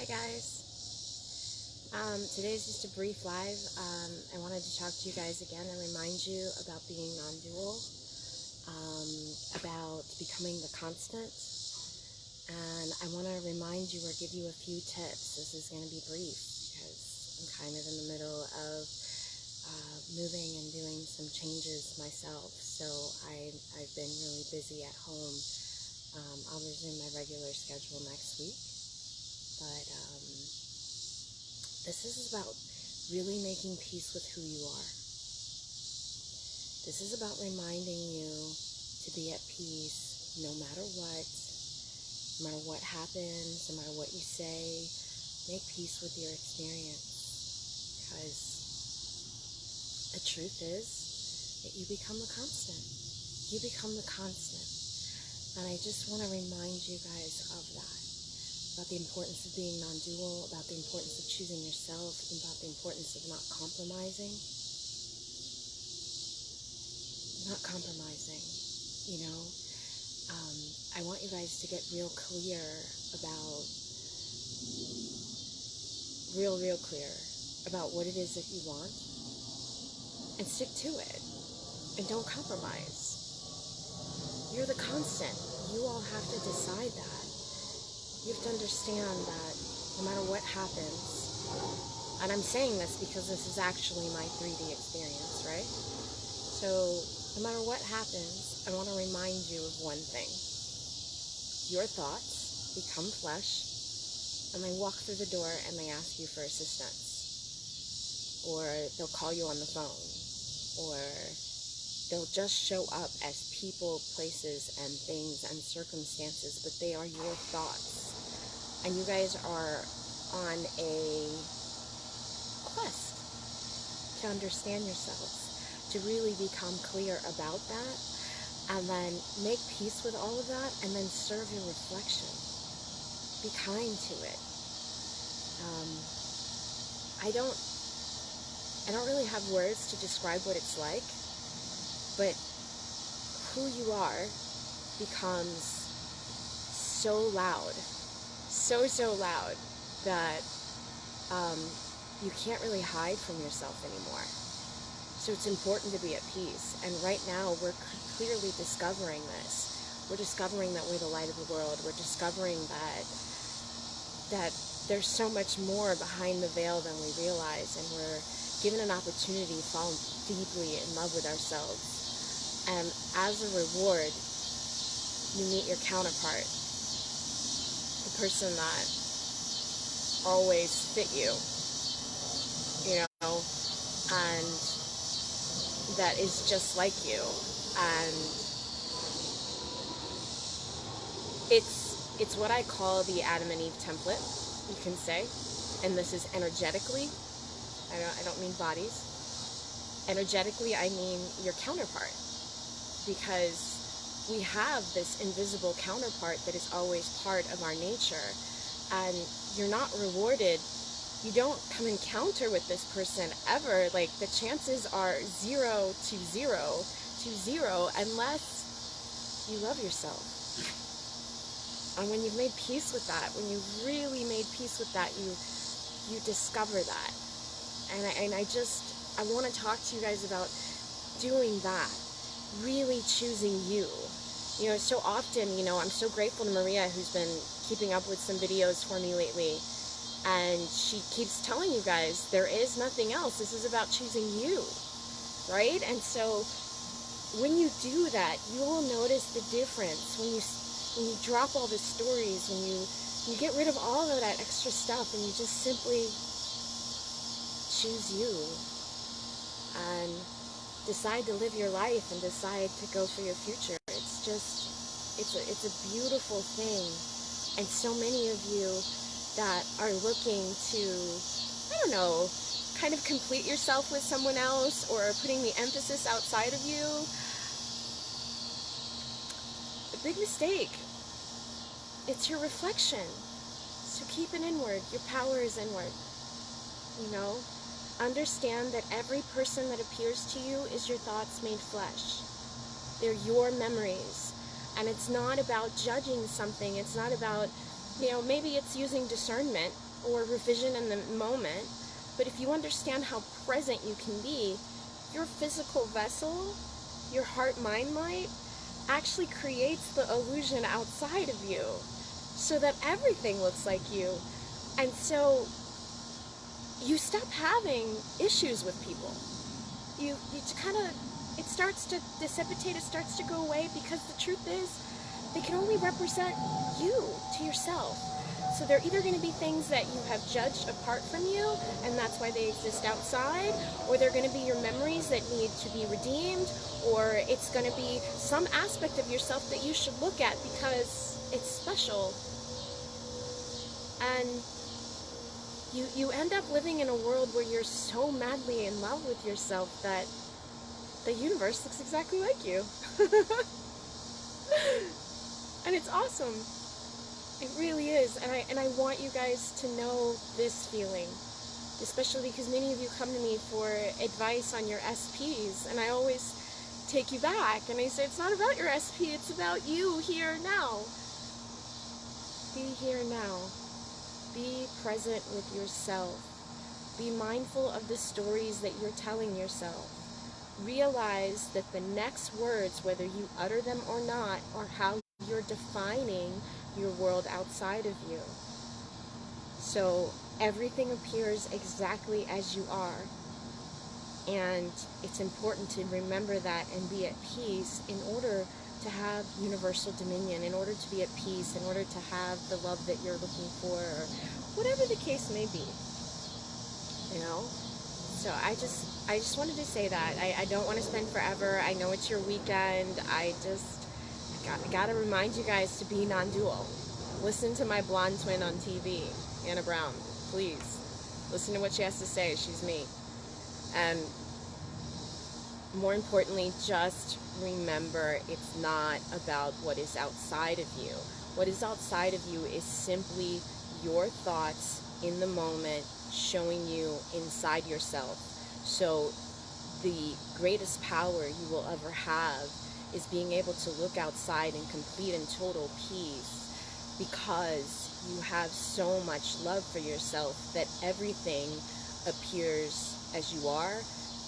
Hi guys. Today's just a brief live. I wanted to talk to you guys again and remind you about being non-dual, about becoming the constant. And I want to remind you or give you a few tips. This is going to be brief because I'm kind of in the middle of moving and doing some changes myself. So I've been really busy at home. I'll resume my regular schedule next week. But this is about really making peace with who you are. This is about reminding you to be at peace no matter what happens, no matter what you say. Make peace with your experience, because the truth is that you become the constant. You become the constant. And I just want to remind you guys of that. About the importance of being non-dual, about the importance of choosing yourself, about the importance of not compromising. Not compromising, you know. I want you guys to get real clear about, real clear about what it is that you want, and stick to it, and don't compromise. You're the constant. You all have to decide that. You have to understand that no matter what happens, and I'm saying this because this is actually my 3D experience, right? So no matter what happens, I want to remind you of one thing. Your thoughts become flesh, and they walk through the door and they ask you for assistance. Or they'll call you on the phone. Or they'll just show up as people, places, and things and circumstances, but they are your thoughts. And you guys are on a quest to understand yourselves, to really become clear about that, and then make peace with all of that, and then serve your reflection. Be kind to it. I don't really have words to describe what it's like, but who you are becomes so loud, so loud that you can't really hide from yourself anymore. So it's important to be at peace. And right now we're clearly discovering this. We're discovering that we're the light of the world. We're discovering that there's so much more behind the veil than we realize, and we're given an opportunity to fall deeply in love with ourselves. And as a reward, you meet your counterpart, the person that always fit you, you know, and that is just like you. And it's what I call the Adam and Eve template, you can say. And this is energetically. I don't mean bodies. Energetically, I mean your counterpart, because we have this invisible counterpart that is always part of our nature, and you're not rewarded. You don't come encounter with this person ever. Like, the chances are 0 to 0 to 0 unless you love yourself. And when you've made peace with that, when you've really made peace with that, you discover that. And I want to talk to you guys about doing that, really choosing you. You know, so often, you know, I'm so grateful to Maria, who's been keeping up with some videos for me lately, and she keeps telling you guys, there is nothing else. This is about choosing you, right? And so when you do that, you will notice the difference. When you drop all the stories, when you get rid of all of that extra stuff, and you just simply choose you and decide to live your life and decide to go for your future. It's just, it's a beautiful thing. And so many of you that are looking to, I don't know, kind of complete yourself with someone else, or putting the emphasis outside of you, a big mistake. It's your reflection. So keep it inward. Your power is inward. You know? Understand that every person that appears to you is your thoughts made flesh. They're your memories. And it's not about judging something. It's not about, you know, maybe it's using discernment or revision in the moment. But if you understand how present you can be, your physical vessel, your heart-mind light, actually creates the illusion outside of you so that everything looks like you. And so you stop having issues with people. You kind of, it starts to dissipate, it starts to go away, because the truth is, they can only represent you to yourself. So they're either going to be things that you have judged apart from you, and that's why they exist outside, or they're going to be your memories that need to be redeemed, or it's going to be some aspect of yourself that you should look at because it's special. And you end up living in a world where you're so madly in love with yourself that the universe looks exactly like you. And it's awesome. It really is. And I want you guys to know this feeling, especially because many of you come to me for advice on your SPs, and I always take you back and I say, it's not about your SP, it's about you here now. Be here now. Be present with yourself. Be mindful of the stories that you're telling yourself. Realize that the next words, whether you utter them or not, are how you're defining your world outside of you. So everything appears exactly as you are. And it's important to remember that and be at peace in order to have universal dominion, in order to be at peace, in order to have the love that you're looking for, or whatever the case may be. You know? So I just wanted to say that. I don't want to spend forever. I know it's your weekend. I gotta remind you guys to be non-dual. Listen to my blonde twin on TV, Anna Brown. Please. Listen to what she has to say. She's me. And more importantly, just remember it's not about what is outside of you. What is outside of you is simply your thoughts in the moment showing you inside yourself. So the greatest power you will ever have is being able to look outside in complete and total peace, because you have so much love for yourself that everything appears as you are,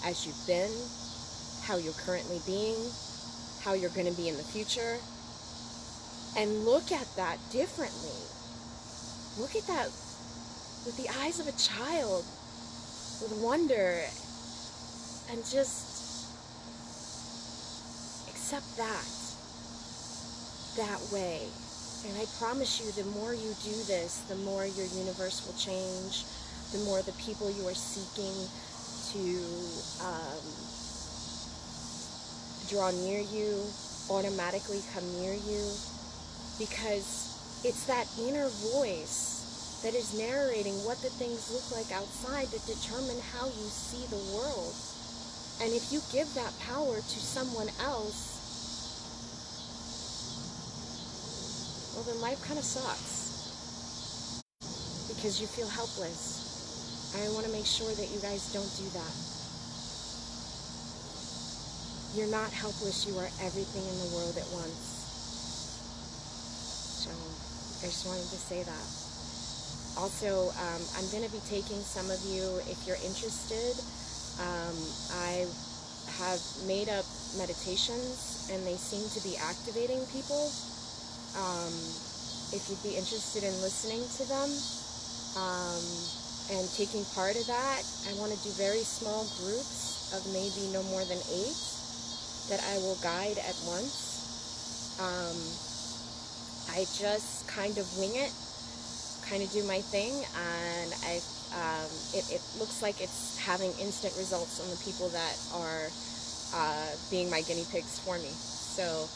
as you've been, how you're currently being, how you're going to be in the future. And look at that differently. Look at that with the eyes of a child, with wonder, and just accept that way. And I promise you, the more you do this, the more your universe will change, the more the people you are seeking to draw near you automatically come near you, because it's that inner voice that is narrating what the things look like outside that determine how you see the world. And if you give that power to someone else, well, then life kind of sucks, because you feel helpless. I want to make sure that you guys don't do that. You're not helpless. You are everything in the world at once. So I just wanted to say that. Also, I'm going to be taking some of you, if you're interested. I have made up meditations, and they seem to be activating people. If you'd be interested in listening to them and taking part of that, I want to do very small groups of maybe no more than 8 that I will guide at once. I just kind of wing it, kind of do my thing, and it looks like it's having instant results on the people that are being my guinea pigs for me. So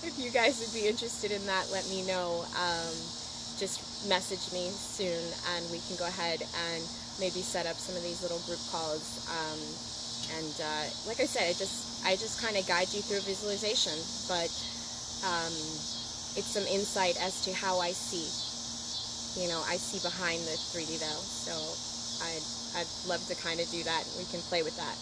if you guys would be interested in that, let me know. Just message me soon, and we can go ahead and maybe set up some of these little group calls. And like I said, I just kind of guide you through visualization, but it's some insight as to how I see. You know, I see behind the 3D veil, so I'd love to kind of do that. We can play with that,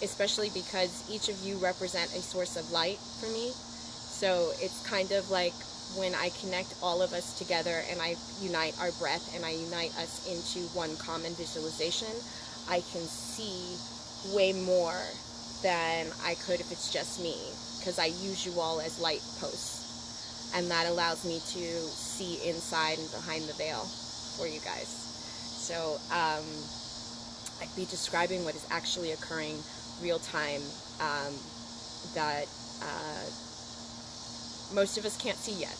especially because each of you represent a source of light for me. So it's kind of like when I connect all of us together and I unite our breath and I unite us into one common visualization, I can see way more than I could if it's just me, because I use you all as light posts, and that allows me to see inside and behind the veil for you guys. So I'd be describing what is actually occurring real time, that most of us can't see yet,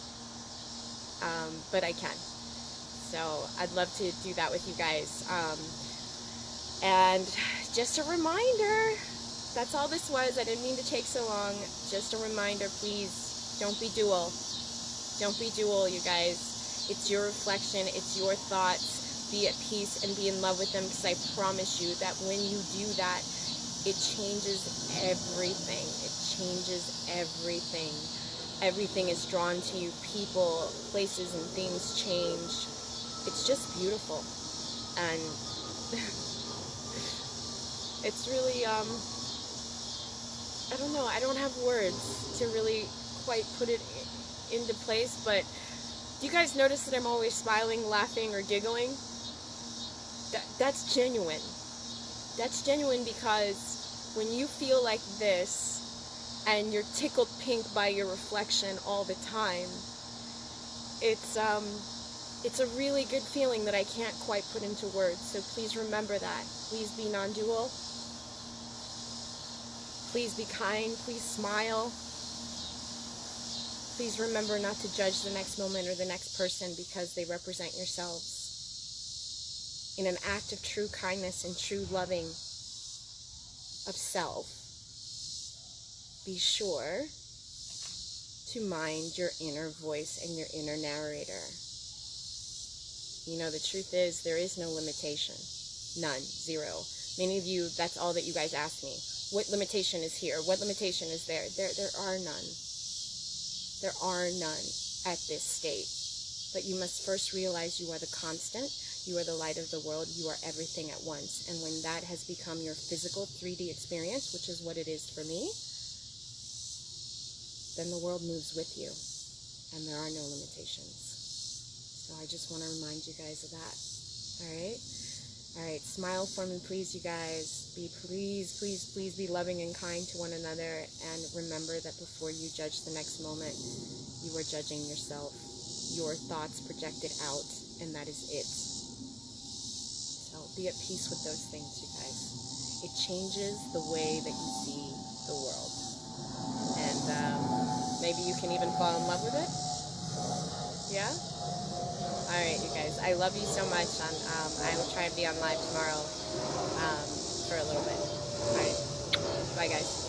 but I can. So I'd love to do that with you guys. And just a reminder, that's all this was. I didn't mean to take so long. Just a reminder, please, don't be dual. Don't be dual, you guys. It's your reflection, it's your thoughts. Be at peace and be in love with them, because I promise you that when you do that, it changes everything. It changes everything. Everything is drawn to you. People, places, and things change. It's just beautiful. And it's really, I don't know, I don't have words to really quite put it into place, but do you guys notice that I'm always smiling, laughing, or giggling? That's genuine. That's genuine, because when you feel like this and you're tickled pink by your reflection all the time, it's a really good feeling that I can't quite put into words. So please remember that. Please be non-dual. Please be kind. Please smile. Please remember not to judge the next moment or the next person because they represent yourselves. In an act of true kindness and true loving of self, be sure to mind your inner voice and your inner narrator. You know, the truth is, there is no limitation. None. Zero. Many of you, that's all that you guys ask me. What limitation is here? What limitation is there? There are none. There are none at this state. But you must first realize you are the constant. You are the light of the world. You are everything at once. And when that has become your physical 3D experience, which is what it is for me, then the world moves with you. And there are no limitations. So I just want to remind you guys of that. All right? All right, smile for me, please, you guys. Please be loving and kind to one another. And remember that before you judge the next moment, you are judging yourself. Your thoughts projected out, and that is it. So be at peace with those things, you guys. It changes the way that you see the world. And maybe you can even fall in love with it. Yeah? All right, you guys. I love you so much. I'm trying to be on live tomorrow for a little bit. All right. Bye, guys.